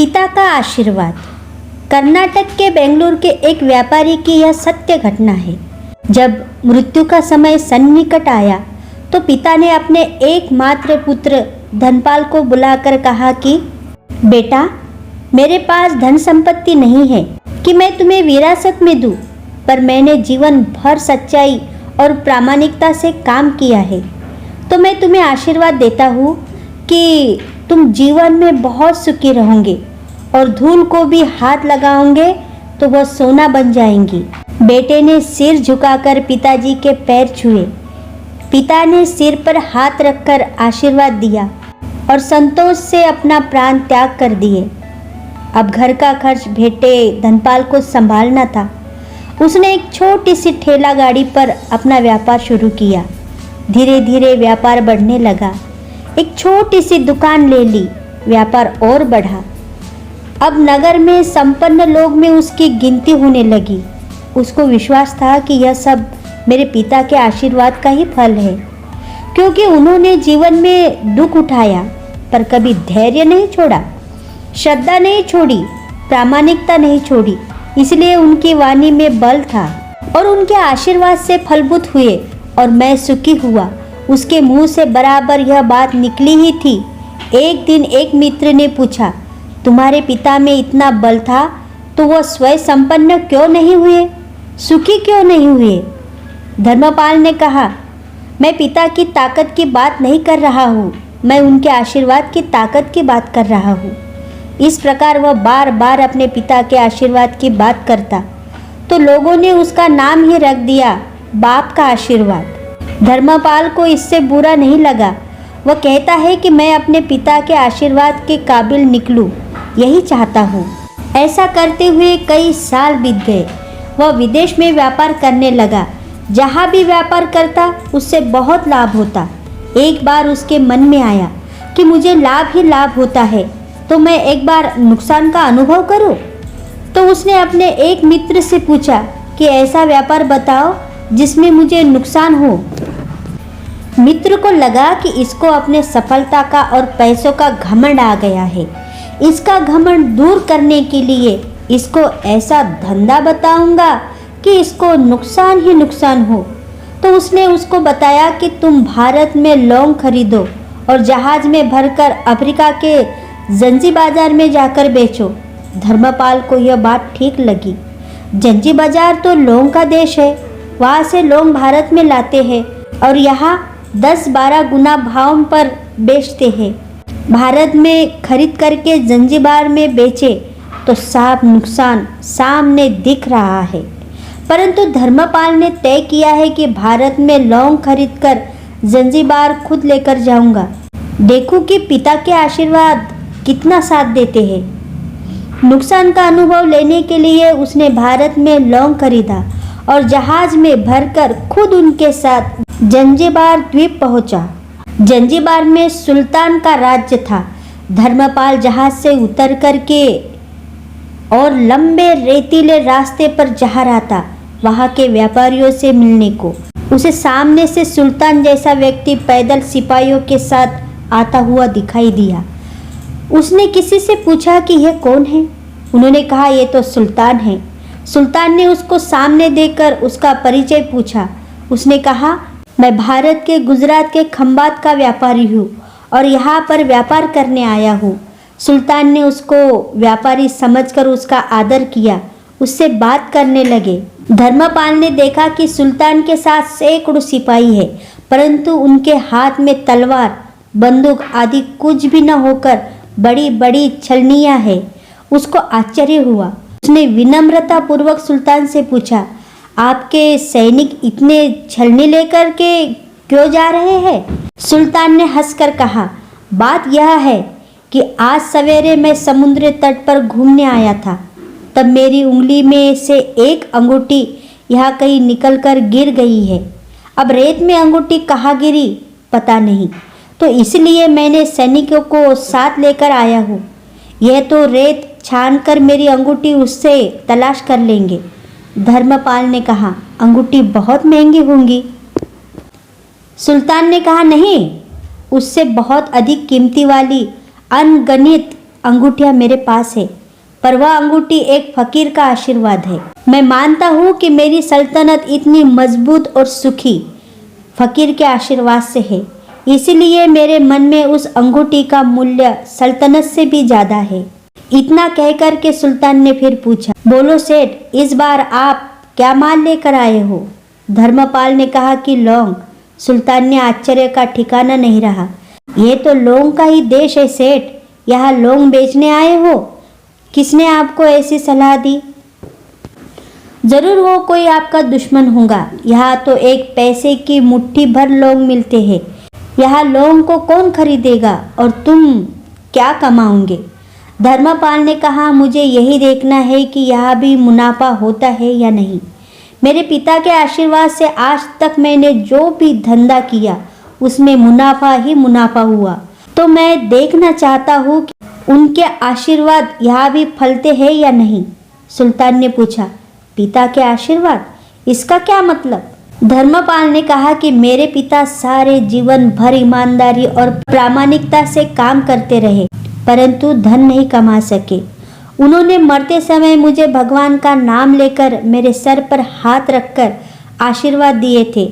पिता का आशीर्वाद। कर्नाटक के बेंगलुरु के एक व्यापारी की यह सत्य घटना है। जब मृत्यु का समय सन्निकट आया तो पिता ने अपने एकमात्र पुत्र धनपाल को बुलाकर कहा कि बेटा, मेरे पास धन संपत्ति नहीं है कि मैं तुम्हें विरासत में दूं, पर मैंने जीवन भर सच्चाई और प्रामाणिकता से काम किया है, तो मैं तुम्हें आशीर्वाद देता हूँ कि तुम जीवन में बहुत सुखी रहोगे और धूल को भी हाथ लगाओगे तो वह सोना बन जाएंगी। बेटे ने सिर झुकाकर पिताजी के पैर छुए। पिता ने सिर पर हाथ रखकर आशीर्वाद दिया और संतोष से अपना प्राण त्याग कर दिए। अब घर का खर्च बेटे धनपाल को संभालना था। उसने एक छोटी सी ठेला गाड़ी पर अपना व्यापार शुरू किया। धीरे धीरे व्यापार बढ़ने लगा। एक छोटी सी दुकान ले ली। व्यापार और बढ़ा। अब नगर में संपन्न लोग में उसकी गिनती होने लगी। उसको विश्वास था कि यह सब मेरे पिता के आशीर्वाद का ही फल है, क्योंकि उन्होंने जीवन में दुख उठाया पर कभी धैर्य नहीं छोड़ा, श्रद्धा नहीं छोड़ी, प्रामाणिकता नहीं छोड़ी। इसलिए उनकी वाणी में बल था और उनके आशीर्वाद से फलभूत हुए और मैं सुखी हुआ। उसके मुंह से बराबर यह बात निकली ही थी। एक दिन एक मित्र ने पूछा, तुम्हारे पिता में इतना बल था तो वह स्वयं संपन्न क्यों नहीं हुए, सुखी क्यों नहीं हुए? धर्मपाल ने कहा, मैं पिता की ताकत की बात नहीं कर रहा हूँ, मैं उनके आशीर्वाद की ताकत की बात कर रहा हूँ। इस प्रकार वह बार बार अपने पिता के आशीर्वाद की बात करता तो लोगों ने उसका नाम ही रख दिया बाप का आशीर्वाद। धर्मपाल को इससे बुरा नहीं लगा। वह कहता है कि मैं अपने पिता के आशीर्वाद के काबिल निकलूं, यही चाहता हूँ। ऐसा करते हुए कई साल बीत गए। वह विदेश में व्यापार करने लगा। जहाँ भी व्यापार करता उससे बहुत लाभ होता। एक बार उसके मन में आया कि मुझे लाभ ही लाभ होता है, तो मैं एक बार नुकसान का अनुभव करूं। तो उसने अपने एक मित्र से पूछा कि ऐसा व्यापार बताओ जिसमें मुझे नुकसान हो। मित्र को लगा कि इसको अपने सफलता का और पैसों का घमंड आ गया है। इसका घमंड दूर करने के लिए इसको ऐसा धंधा बताऊंगा कि इसको नुकसान ही नुकसान हो। तो उसने उसको बताया कि तुम भारत में लौंग खरीदो और जहाज में भरकर अफ्रीका के जंजी बाजार में जाकर बेचो। धर्मपाल को यह बात ठीक लगी। जंजी बाजार तो लौंग का देश है, वहाँ से लौंग भारत में लाते हैं और यहाँ 10-12 गुना भाव पर बेचते हैं। भारत में खरीद करके जंजीबार में बेचे तो साफ नुकसान सामने दिख रहा है। परंतु धर्मपाल ने तय किया है कि भारत में लौंग खरीदकर जंजीबार खुद लेकर जाऊंगा। देखूं कि पिता के आशीर्वाद कितना साथ देते हैं। नुकसान का अनुभव लेने के लिए उसने भारत में लौंग खरीदा और जहाज में भरकर खुद उनके साथ जंजीबार द्वीप पहुंचा। जंजीबार में सुल्तान का राज्य था। धर्मपाल जहाज से उतर करके और लंबे रेतीले रास्ते पर जा रहा था वहाँ के व्यापारियों से मिलने को। उसे सामने से सुल्तान जैसा व्यक्ति पैदल सिपाहियों के साथ आता हुआ दिखाई दिया। उसने किसी से पूछा कि यह कौन है। उन्होंने कहा, यह तो सुल्तान है। सुल्तान ने उसको सामने देखकर उसका परिचय पूछा। उसने कहा, मैं भारत के गुजरात के खंबात का व्यापारी हूँ और यहाँ पर व्यापार करने आया हूँ। सुल्तान ने उसको व्यापारी समझकर उसका आदर किया, उससे बात करने लगे। धर्मपाल ने देखा कि सुल्तान के साथ सैकड़ों सिपाही है, परंतु उनके हाथ में तलवार, बंदूक आदि कुछ भी न होकर बड़ी बड़ी छलनियाँ है। उसको आश्चर्य हुआ। उसने विनम्रता पूर्वक सुल्तान से पूछा, आपके सैनिक इतने छलनी लेकर के क्यों जा रहे हैं? सुल्तान ने हंसकर कहा, बात यह है कि आज सवेरे मैं समुद्र तट पर घूमने आया था, तब मेरी उंगली में से एक अंगूठी यहाँ कहीं निकलकर गिर गई है। अब रेत में अंगूठी कहाँ गिरी पता नहीं, तो इसलिए मैंने सैनिकों को साथ लेकर आया हूँ। यह तो रेत छानकर मेरी अंगूठी उससे तलाश कर लेंगे। धर्मपाल ने कहा, अंगूठी बहुत महंगी होंगी। सुल्तान ने कहा, नहीं, उससे बहुत अधिक कीमती वाली अनगणित अंगूठियां मेरे पास है, पर वह अंगूठी एक फकीर का आशीर्वाद है। मैं मानता हूँ कि मेरी सल्तनत इतनी मजबूत और सुखी फकीर के आशीर्वाद से है, इसलिए मेरे मन में उस अंगूठी का मूल्य सल्तनत से भी ज्यादा है। इतना कहकर के सुल्तान ने फिर पूछा, बोलो सेठ, इस बार आप क्या माल लेकर आए हो? धर्मपाल ने कहा कि लौंग। सुल्तान ने आश्चर्य का ठिकाना नहीं रहा। ये तो लौंग का ही देश है सेठ, यहाँ लौंग बेचने आए हो? किसने आपको ऐसी सलाह दी? जरूर वो कोई आपका दुश्मन होगा। यहाँ तो एक पैसे की मुट्ठी भर लौंग मिलते हैं। यहाँ लौंग को कौन खरीदेगा और तुम क्या कमाओगे? धर्मपाल ने कहा, मुझे यही देखना है कि यहाँ भी मुनाफा होता है या नहीं। मेरे पिता के आशीर्वाद से आज तक मैंने जो भी धंधा किया उसमें मुनाफा ही मुनाफा हुआ, तो मैं देखना चाहता हूँ कि उनके आशीर्वाद यहाँ भी फलते हैं या नहीं। सुल्तान ने पूछा, पिता के आशीर्वाद, इसका क्या मतलब? धर्मपाल ने कहा कि मेरे पिता सारे जीवन भर ईमानदारी और प्रामाणिकता से काम करते रहे, परंतु धन नहीं कमा सके। उन्होंने मरते समय मुझे भगवान का नाम लेकर मेरे सर पर हाथ रखकर आशीर्वाद दिए थे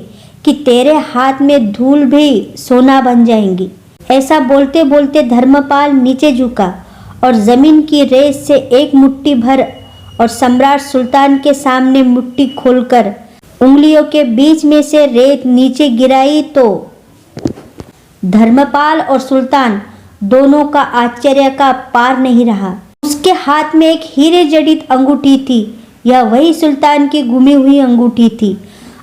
कि तेरे हाथ में धूल भी सोना बन जाएंगी। ऐसा बोलते बोलते धर्मपाल नीचे झुका और जमीन की रेत से एक मुट्ठी भर और सम्राट सुल्तान के सामने मुट्ठी खोलकर उंगलियों के बीच में से रेत नीचे गिराई तो धर्मपाल और सुल्तान दोनों का आश्चर्य का पार नहीं रहा। उसके हाथ में एक हीरे जड़ित अंगूठी थी। यह वही सुल्तान की गुमी हुई अंगूठी थी।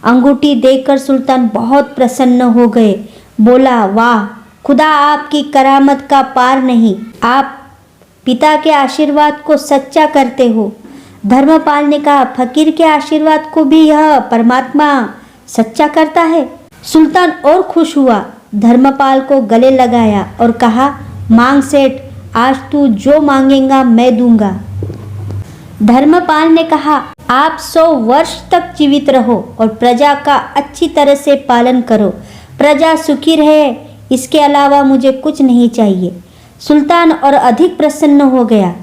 अंगूठी देखकर सुल्तान बहुत प्रसन्न हो गए। बोला, वाह, खुदा आपकी करामत का पार नहीं, आप पिता के आशीर्वाद को सच्चा करते हो। धर्मपाल ने कहा, फकीर के आशीर्वाद को भी यह परमात्मा सच्चा करता है। सुल्तान और खुश हुआ, धर्मपाल को गले लगाया और कहा, मांग सेठ, आज तू जो मांगेगा मैं दूंगा। धर्मपाल ने कहा, आप 100 वर्ष तक जीवित रहो और प्रजा का अच्छी तरह से पालन करो, प्रजा सुखी रहे, इसके अलावा मुझे कुछ नहीं चाहिए। सुल्तान और अधिक प्रसन्न हो गया।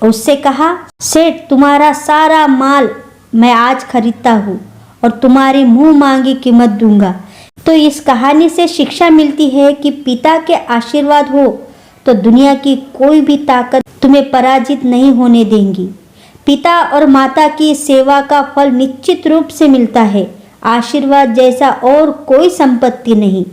उससे कहा, सेठ, तुम्हारा सारा माल मैं आज खरीदता हूँ और तुम्हारी मुंह मांगी कीमत दूंगा। तो इस कहानी से शिक्षा मिलती है कि पिता के आशीर्वाद हो तो दुनिया की कोई भी ताकत तुम्हें पराजित नहीं होने देंगी। पिता और माता की सेवा का फल निश्चित रूप से मिलता है। आशीर्वाद जैसा और कोई संपत्ति नहीं।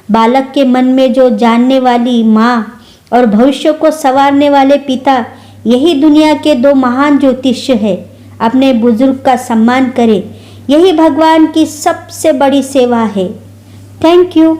बालक के मन में जो जानने वाली माँ और भविष्य को संवारने वाले पिता, यही दुनिया के 2 महान ज्योतिष्य है। अपने बुजुर्ग का सम्मान करें, यही भगवान की सबसे बड़ी सेवा है। Thank you.